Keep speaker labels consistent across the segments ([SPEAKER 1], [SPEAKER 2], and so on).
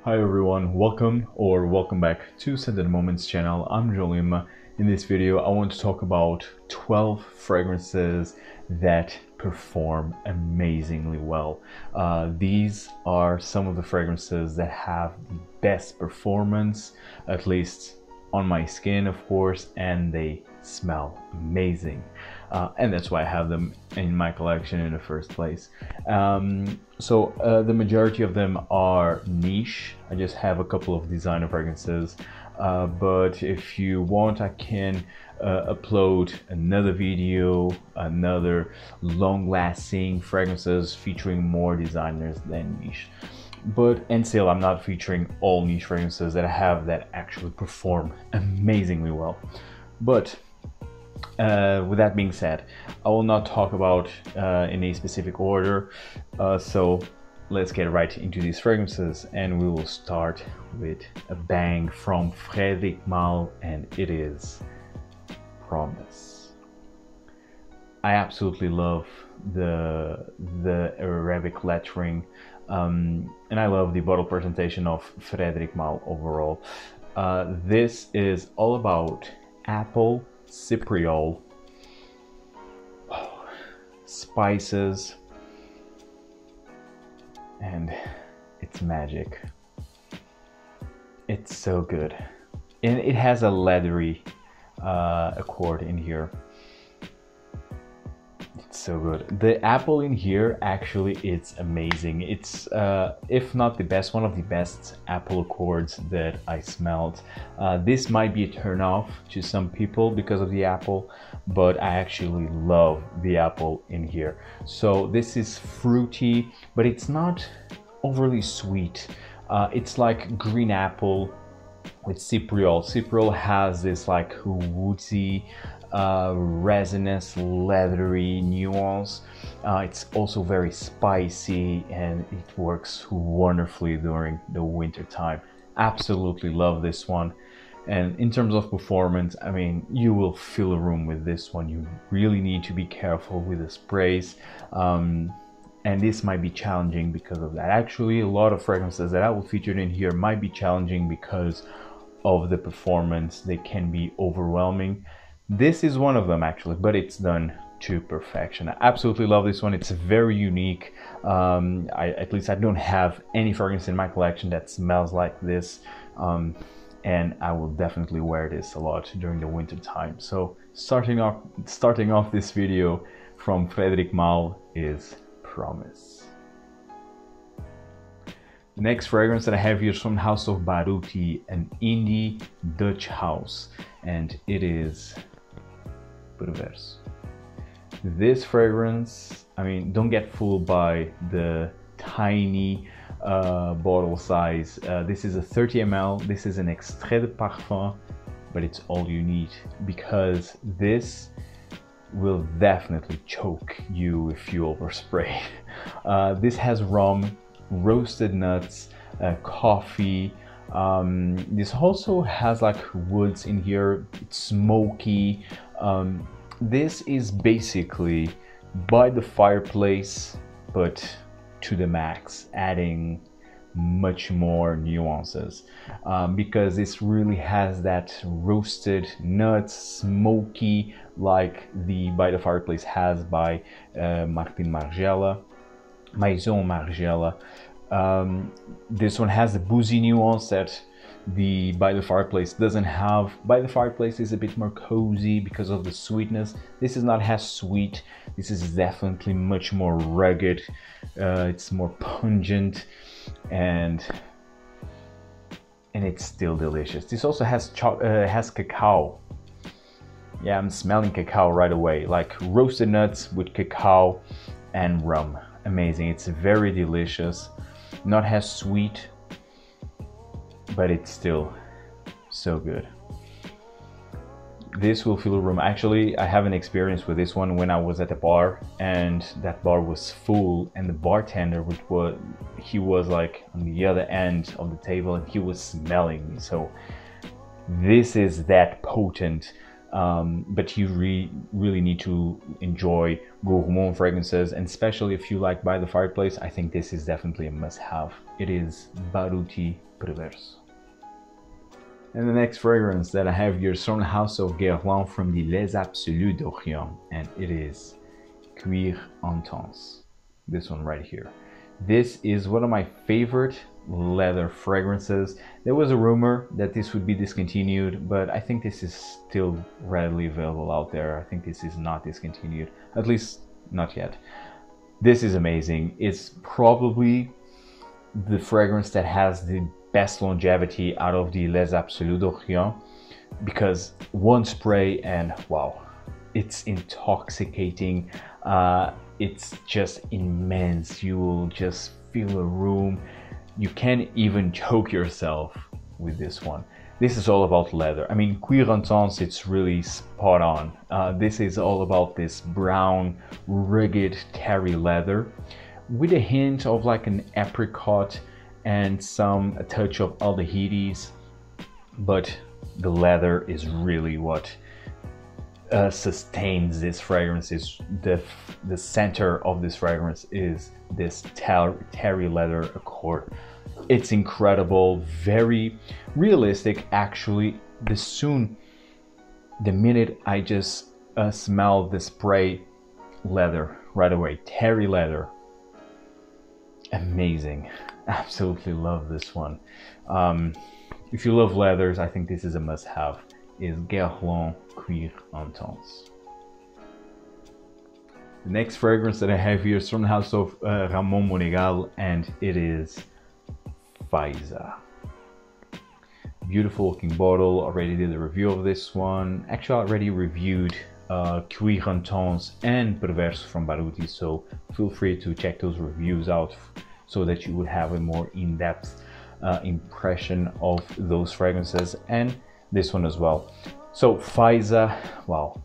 [SPEAKER 1] Hi everyone, welcome back to Scented Moments channel. I'm Jolim. In this video I want to talk about 12 fragrances that perform amazingly well. These are some of the fragrances that have the best performance, at least on my skin of course, and they smell amazing. And that's why I have them in my collection in the first place. The majority of them are niche. I just have a couple of designer fragrances, but if you want I can upload another video, another long-lasting fragrances featuring more designers than niche. And still I'm not featuring all niche fragrances that I have that actually perform amazingly well. But with that being said, I will not talk about in a specific order, so let's get right into these fragrances, and we will start with a bang from Frederic Malle, and it is Promise. I absolutely love the Arabic lettering, and I love the bottle presentation of Frederic Malle overall. This is all about apple, cypriol, spices, and it's magic. It's so good, and it has a leathery accord in here. It's so good. The apple in here actually it's amazing. It's if not the best, one of the best apple accords that I smelled. This might be a turn off to some people because of the apple, but I actually love the apple in here. So this is fruity, but it's not overly sweet. It's like green apple with cypriol. Cypriol has this like woodsy, resinous, leathery nuance. It's also very spicy, and it works wonderfully during the winter time. Absolutely love this one. And in terms of performance, I mean, you will fill a room with this one. You really need to be careful with the sprays, and this might be challenging because of that. Actually, a lot of fragrances that I will feature in here might be challenging because of the performance. They can be overwhelming. This is one of them actually, but it's done to perfection. I absolutely love this one. It's very unique. At least I don't have any fragrance in my collection that smells like this, and I will definitely wear this a lot during the winter time. So starting off this video from Frederic Malle is Promise. The next fragrance that I have here is from the house of Baruti, an indie Dutch house, and it is Perverso. This fragrance, I mean, don't get fooled by the tiny bottle size. This is a 30 ml. This is an extrait de parfum, but it's all you need, because this will definitely choke you if you overspray. This has rum, roasted nuts, coffee. This also has like woods in here. It's smoky. This is basically by the fireplace, but to the max, adding much more nuances, because this really has that roasted nuts, smoky, like the by the fireplace has by Maison Margiela. This one has the boozy nuance that the by the fireplace doesn't have. By the fireplace is a bit more cozy because of the sweetness. This is not as sweet. This is definitely much more rugged. It's more pungent, and it's still delicious. This also has cacao. Yeah, I'm smelling cacao right away, like roasted nuts with cacao and rum. Amazing. It's very delicious. Not as sweet, but it's still so good. This will fill a room. Actually, I have an experience with this one when I was at a bar, and that bar was full, and the bartender, he was like on the other end of the table, and he was smelling me. So this is that potent. but you really need to enjoy gourmand fragrances, and especially if you like by the fireplace, I think this is definitely a must-have. It is Baruti Perverso. And the next fragrance that I have here is from the house of Guerlain from the Les Absolus d'Orient, and it is Cuir Intense. This one right here. This is one of my favorite leather fragrances. There was a rumor that this would be discontinued, but I think this is still readily available out there. I think this is not discontinued, at least not yet. This is amazing. It's probably the fragrance that has the best longevity out of the Les Absolus d'Orient, because one spray and wow, it's intoxicating. It's just immense. You will just fill a room. You can't even choke yourself with this one. This is all about leather. I mean, Cuir Intense, it's really spot on. This is all about this brown, rugged, terry leather with a hint of like an apricot and a touch of aldehydes, but the leather is really what sustains this fragrance. Is the center of this fragrance is this terry leather accord. It's incredible, very realistic actually. The minute I just smell the spray leather right away, terry leather, amazing. Absolutely love this one. If you love leathers, I think this is a must-have. Is Guerlain Cuir Intense. The next fragrance that I have here is from the house of Ramon Monegal, and it is Faisa. Beautiful looking bottle. Already did a review of this one. Actually, I already reviewed Cuir Intense and Perverso from Baruti, so feel free to check those reviews out so that you would have a more in-depth impression of those fragrances, and this one as well. So Faisa, wow,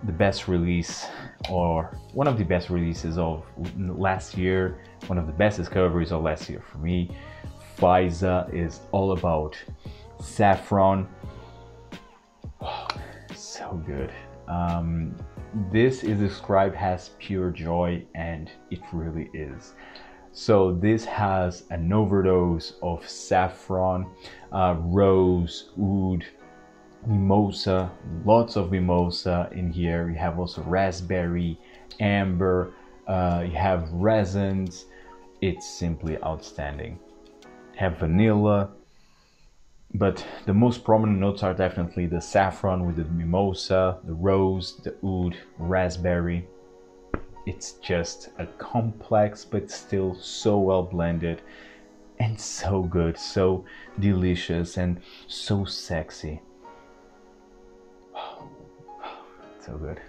[SPEAKER 1] the best release, or one of the best releases of last year, one of the best discoveries of last year for me. Faisa is all about saffron. Oh, so good. This is described as pure joy, and it really is. So this has an overdose of saffron, rose, oud, mimosa, lots of mimosa in here. You have also raspberry, amber, you have resins. It's simply outstanding. Have vanilla, but the most prominent notes are definitely the saffron with the mimosa, the rose, the oud, raspberry. It's just a complex but still so well blended and so good, so delicious and so sexy. So good.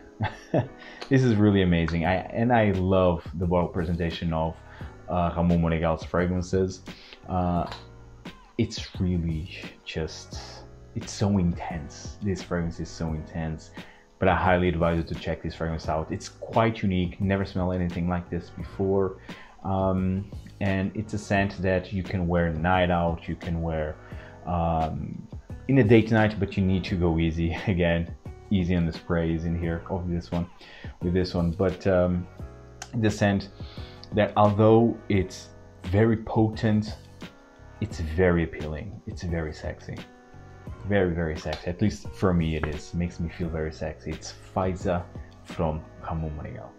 [SPEAKER 1] This is really amazing. I love the bottle presentation of Ramon Monegal's fragrances. It's really just, it's so intense. This fragrance is so intense. But I highly advise you to check this fragrance out. It's quite unique, never smelled anything like this before. And it's a scent that you can wear night out, you can wear in the day to night, but you need to go easy. Again, easy on the sprays in here of this one, with this one. But the scent that, although it's very potent, it's very appealing, it's very sexy. Very, very sexy. At least for me it is. Makes me feel very sexy. It's Faisa from Ramon Monegal.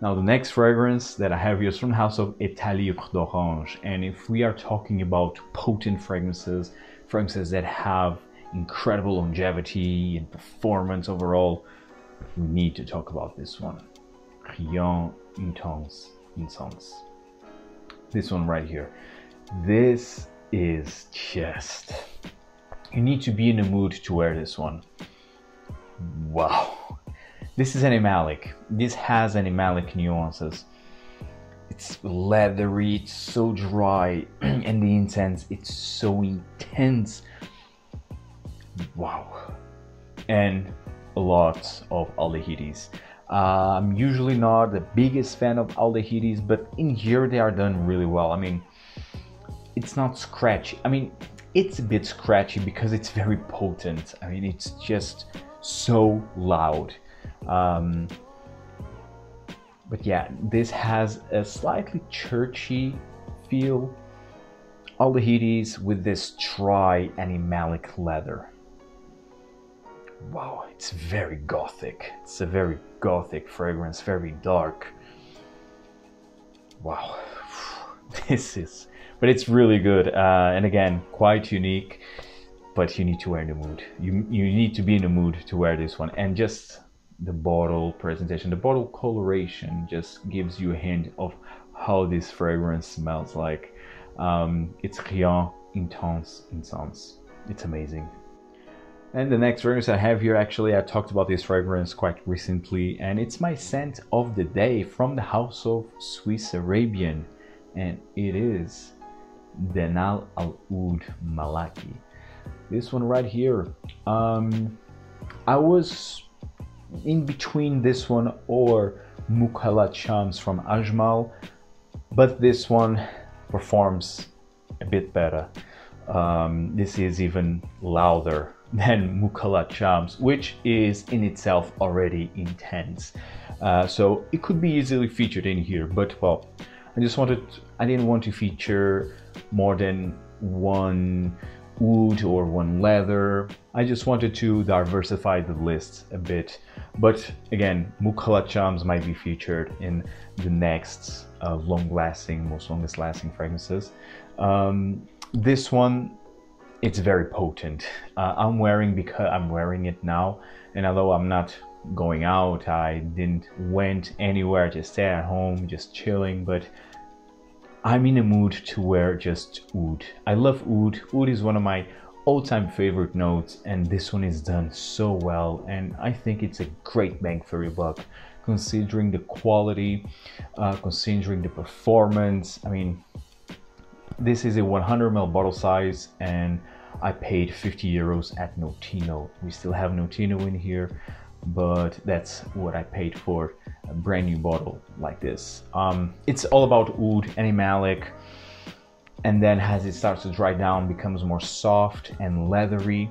[SPEAKER 1] Now the next fragrance that I have here is from the house of Etat Libre d'Orange. And if we are talking about potent fragrances, fragrances that have incredible longevity and performance overall, we need to talk about this one. Rien, Incense. This one right here. This is just... You need to be in the mood to wear this one. Wow. This is animalic. This has animalic nuances. It's leathery, it's so dry, and the incense, it's so intense. Wow. And a lot of aldehydes. I'm usually not the biggest fan of aldehydes, but in here they are done really well. I mean, it's not scratchy. I mean, it's a bit scratchy because it's very potent. I mean, it's just so loud. But yeah, this has a slightly churchy feel. Aldehydis with this dry animalic leather. Wow, it's very gothic. It's a very gothic fragrance, very dark. Wow, this is, but it's really good. And again, quite unique, but you need to wear in the mood. You need to be in the mood to wear this one. And just the bottle presentation, the bottle coloration just gives you a hint of how this fragrance smells like. It's Rien, Intense, Incense. It's amazing. And the next fragrance I have here, actually I talked about this fragrance quite recently, and it's my scent of the day from the house of Swiss Arabian, and it is Dehn al Oud Malaki. This one right here. I was in between this one or Mukhalat Shams from Ajmal, but this one performs a bit better. This is even louder than Mukhalat Shams, which is in itself already intense. So it could be easily featured in here, but well, I didn't want to feature more than one oud or one leather. I just wanted to diversify the list a bit. But again, Mukhalat Shams might be featured in the next most longest lasting fragrances. This one, it's very potent. I'm wearing it now, and although I'm not going out, I went anywhere, just stay at home, just chilling, but I'm in a mood to wear just oud. I love oud. Oud is one of my all-time favorite notes, and this one is done so well, and I think it's a great bang for your buck, considering the quality, considering the performance. I mean, this is a 100 ml bottle size, and I paid 50 euros at Notino. We still have Notino in here, but that's what I paid for a brand new bottle like this. It's all about oud, animalic, and then as it starts to dry down, becomes more soft and leathery.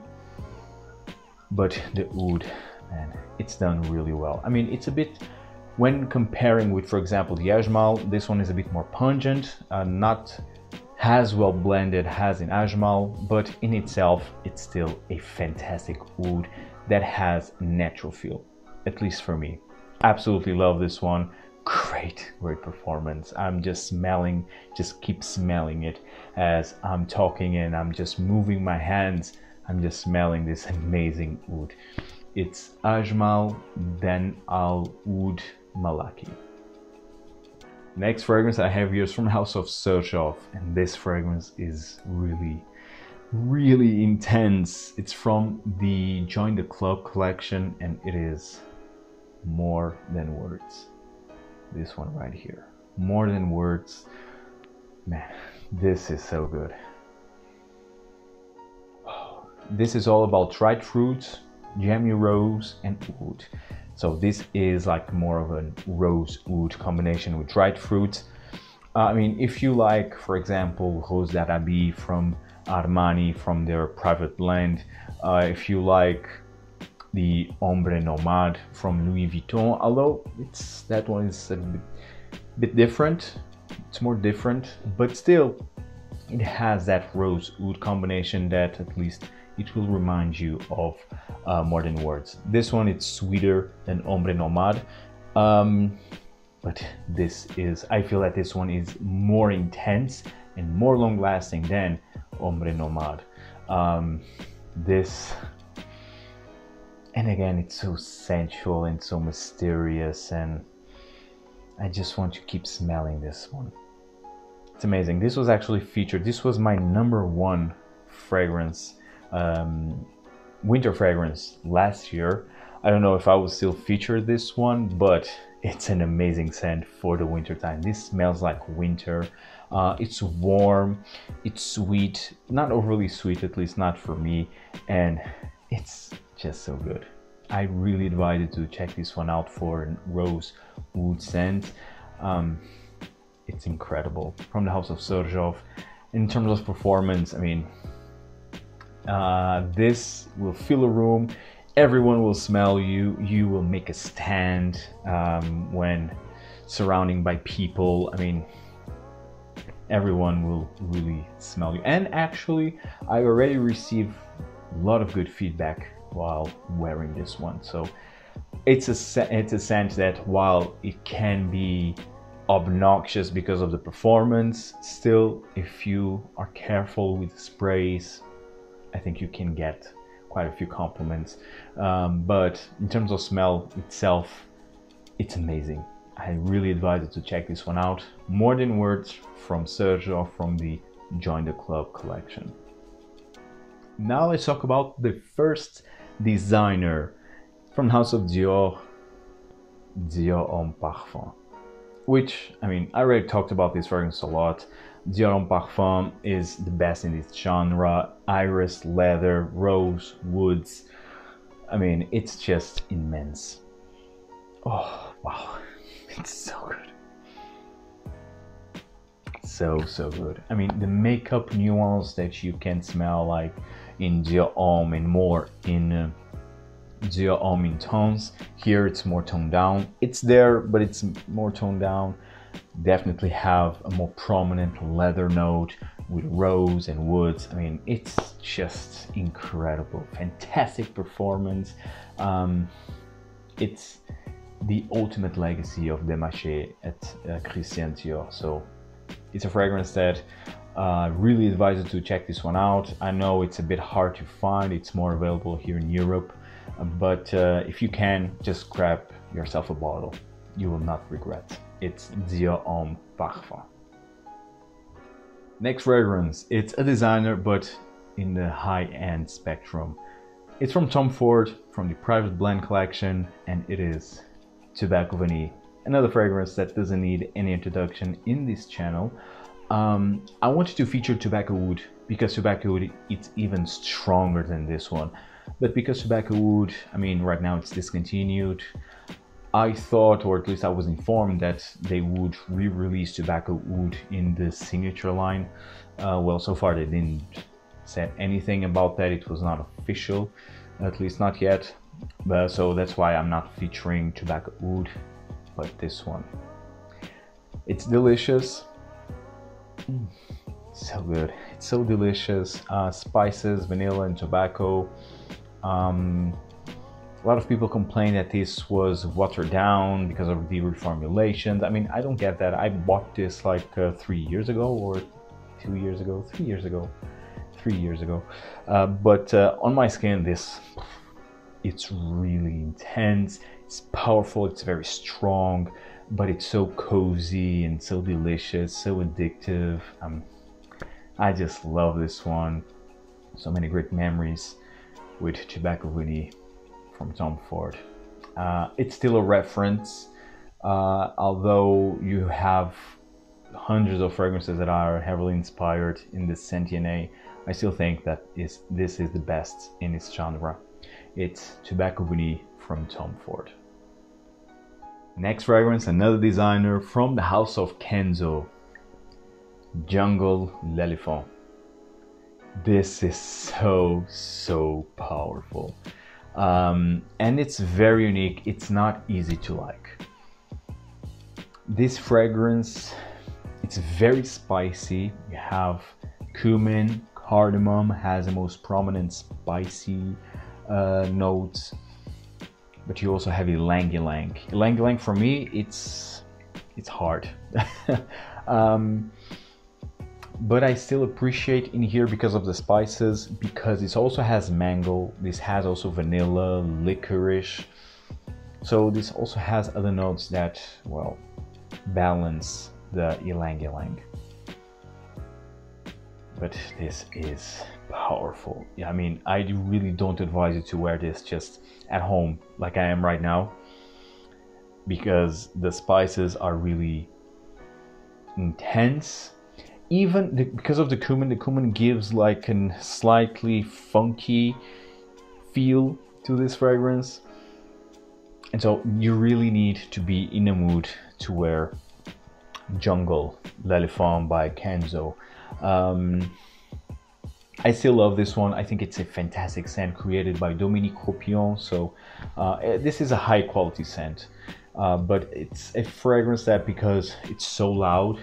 [SPEAKER 1] But the oud, man, it's done really well. I mean, it's a bit, when comparing with, for example, the Ajmal, this one is a bit more pungent, not as well blended as in Ajmal, but in itself, it's still a fantastic oud that has natural feel, at least for me. Absolutely love this one. Great performance. I'm just keep smelling it as I'm talking, and I'm just moving my hands. I'm just smelling this amazing oud. It's Ajmal Dehn al Oud Malaki. Next fragrance I have here is from House of Xerjoff, and this fragrance is really intense. It's from the Join the Club collection, and it is More Than Words. This one right here, More Than Words. Man, this is so good. This is all about dried fruits, jammy rose, and oud. So this is like more of a rose oud combination with dried fruits. I mean, if you like, for example, Rose d'Arabie from Armani, from their private blend, if you like the Ombre Nomade from Louis Vuitton, although that one is a bit different, it's more different, but still it has that rose oud combination that at least it will remind you of More Than Words. This one, it's sweeter than Ombre Nomade, but I feel that this one is more intense and more long lasting than Ombre Nomade. And again, it's so sensual and so mysterious, and I just want to keep smelling this one. It's amazing. This was actually featured. This was my #1 fragrance, winter fragrance last year. I don't know if I will still feature this one, but it's an amazing scent for the winter time. This smells like winter. It's warm, it's sweet, not overly sweet, at least not for me, and it's just so good. I really advise you to check this one out for a rose oud scent. It's incredible. From the House of Xerjoff. In terms of performance, I mean, This will fill a room. Everyone will smell you. You will make a stand when surrounding by people. I mean, everyone will really smell you. And actually, I already received a lot of good feedback while wearing this one. So it's a scent that, while it can be obnoxious because of the performance, still, if you are careful with the sprays, I think you can get quite a few compliments. But in terms of smell itself, it's amazing. I really advise you to check this one out. More Than Words from Xerjoff, from the Join the Club collection. Now let's talk about the first designer from House of Dior, Dior Homme Parfum. Which, I mean, I already talked about this fragrance a lot. Dior Homme Parfum is the best in this genre. Iris, leather, rose, woods. I mean, it's just immense. Oh, wow. It's so good. So good. I mean, the makeup nuance that you can smell like in Dior Homme and more in Dior Homme in tones. Here it's more toned down. It's there, but it's more toned down. Definitely have a more prominent leather note with rose and woods. I mean, it's just incredible. Fantastic performance. It's the ultimate legacy of Demaché at Christian Dior. So it's a fragrance that really advise you to check this one out. I know it's a bit hard to find. It's more available here in Europe. But if you can, just grab yourself a bottle. You will not regret. It's Dior Homme Parfum. Next fragrance, it's a designer, but in the high-end spectrum. It's from Tom Ford, from the Private Blend collection, and it is Tobacco Vanille. Another fragrance that doesn't need any introduction in this channel. I wanted to feature Tobacco Oodh because Tobacco Oodh, it's even stronger than this one. But because Tobacco Oodh, I mean, right now it's discontinued, I thought, or at least I was informed, that they would re-release Tobacco Oodh in the signature line. Well, so far they didn't say anything about that. It was not official, at least not yet. But so that's why I'm not featuring Tobacco Oodh, but this one. It's delicious. So good. It's so delicious. Spices, vanilla, and tobacco. A lot of people complain that this was watered down because of the reformulations. I mean, I don't get that. I bought this like 3 years ago, or 2 years ago, 3 years ago, 3 years ago. But on my skin, it's really intense. It's powerful. It's very strong, but it's so cozy and so delicious, so addictive. I just love this one. So many great memories with Tobacco Vanille from Tom Ford. It's still a reference, although you have hundreds of fragrances that are heavily inspired in the Sentiene. I still think that this is the best in its genre. It's Tobacco Vanille from Tom Ford. Next fragrance, another designer from the house of Kenzo, Jungle L'Elephant. This is so powerful. And it's very unique. It's not easy to like. This fragrance, it's very spicy. You have cumin, cardamom has the most prominent spicy notes, but you also have ylang ylang. Ylang ylang for me, it's hard. But I still appreciate in here because of the spices, because this also has mango, this has also vanilla, licorice. So this also has other notes that, well, balance the ylang ylang. But this is powerful. Yeah, I mean, I really don't advise you to wear this just at home like I am right now, because the spices are really intense. Even because of the cumin gives like a slightly funky feel to this fragrance. And so you really need to be in a mood to wear Jungle L'Elephant by Kenzo. I still love this one. I think it's a fantastic scent created by Dominique Ropion. So this is a high quality scent, but it's a fragrance that, because it's so loud,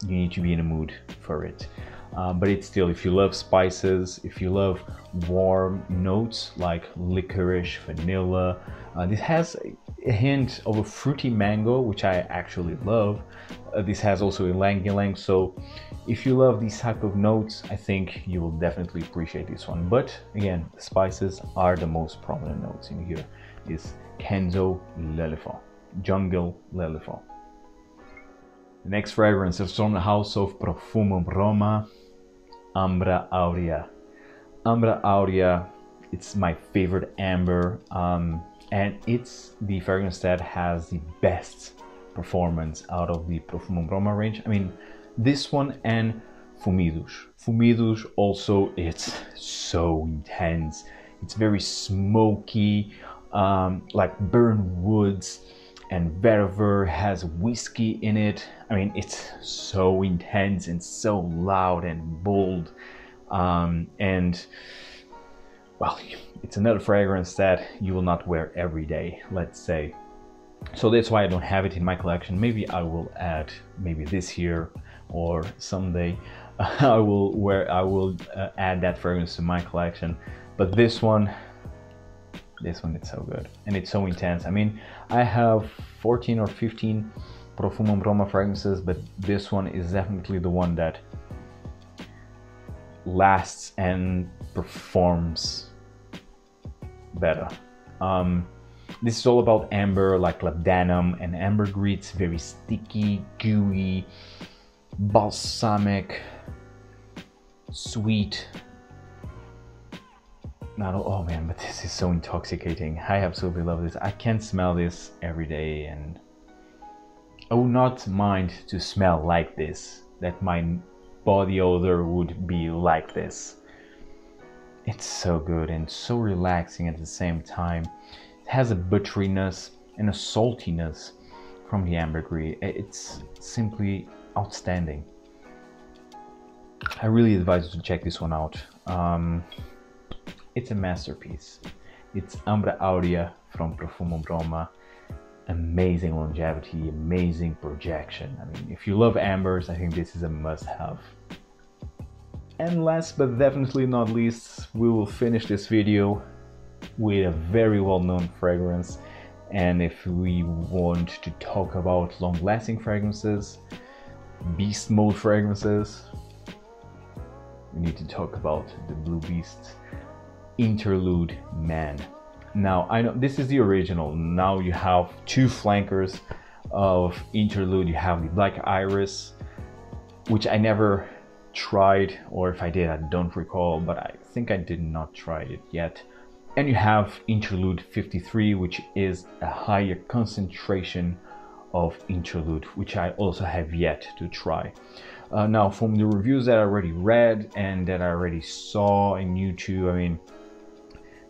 [SPEAKER 1] you need to be in a mood for it. But it's still, if you love spices, if you love warm notes like licorice, vanilla, this has a hint of a fruity mango, which I actually love. This has also ylang ylang, so if you love these type of notes, I think you will definitely appreciate this one. But again, the spices are the most prominent notes in here. Is Kenzo l'Elephant, Jungle l'Elephant. The next fragrance is from the house of Profumum Roma, Ambra Aurea. Ambra Aurea, it's my favorite amber, and it's the fragrance that has the best performance out of the Profumum Roma range. I mean, this one and Fumidus. Fumidus also, it's so intense. It's very smoky, like burnt woods, and vetiver, has whiskey in it. I mean, it's so intense and so loud and bold. And well, it's another fragrance that you will not wear every day, let's say. So that's why I don't have it in my collection. Maybe I will add, maybe this year or someday, I will add that fragrance to my collection. But this one, it's so good and it's so intense. I mean, I have 14 or 15 Profumum Roma fragrances, but this one is definitely the one that lasts and performs better. This is all about amber, like labdanum and ambergris, very sticky, gooey, balsamic, sweet. Oh man, but this is so intoxicating. I absolutely love this. I can smell this every day, and I would not mind to smell like this, that my body odor would be like this. It's so good and so relaxing at the same time. It has a butteriness and a saltiness from the ambergris. It's simply outstanding. I really advise you to check this one out. It's a masterpiece. It's Ambra Aurea from Profumum Roma. Amazing longevity, amazing projection. I mean, if you love ambers, I think this is a must-have. And last but definitely not least, we will finish this video with a very well-known fragrance. And if we want to talk about long-lasting fragrances, beast mode fragrances, we need to talk about the Blue Beast Interlude Man. Now, I know this is the original. Now you have two flankers of Interlude. You have the Black Iris, which I never tried, or if I did, I don't recall, but I think I did not try it yet. And you have Interlude 53, which is a higher concentration of Interlude, which I also have yet to try. Now, from the reviews that I already read and that I already saw in YouTube, I mean,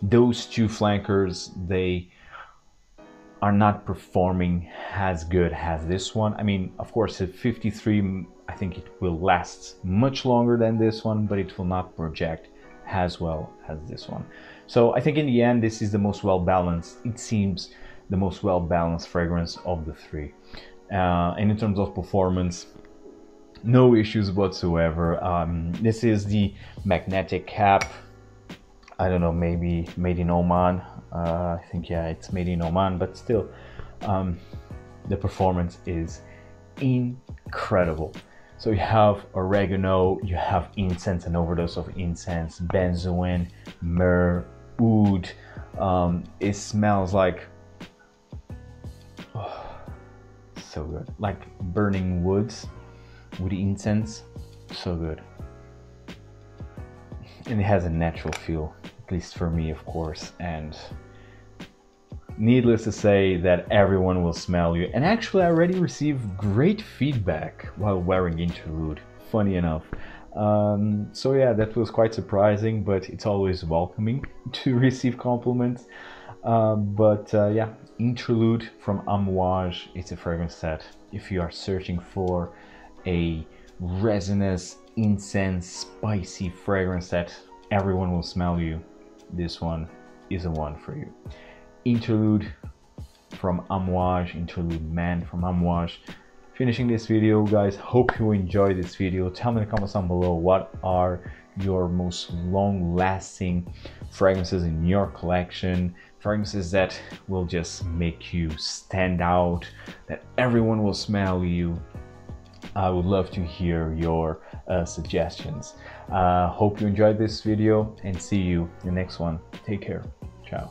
[SPEAKER 1] those two flankers, they are not performing as good as this one. I mean, of course, at 53, I think it will last much longer than this one, but it will not project as well as this one. So I think in the end, this is the most well-balanced. It seems the most well-balanced fragrance of the three. And in terms of performance, no issues whatsoever. This is the magnetic cap. I don't know, maybe made in Oman. I think, yeah, it's made in Oman, but still, the performance is incredible. So you have oregano, you have incense, an overdose of incense, benzoin, myrrh, oud. It smells like, oh, so good, like burning woods with incense. So good. And it has a natural feel, at least for me, of course. And needless to say that everyone will smell you. And actually, I already received great feedback while wearing Interlude, funny enough. So yeah, that was quite surprising, but it's always welcoming to receive compliments. Yeah, Interlude from Amouage. It's a fragrance that, if you are searching for a resinous, incense, spicy fragrance that everyone will smell you, this one is the one for you. Interlude from Amouage, Interlude Man from Amouage. Finishing this video, guys. Hope you enjoyed this video. Tell me in the comments down below what are your most long-lasting fragrances in your collection, fragrances that will just make you stand out, that everyone will smell you. I would love to hear your suggestions. Hope you enjoyed this video and see you in the next one. Take care. Ciao.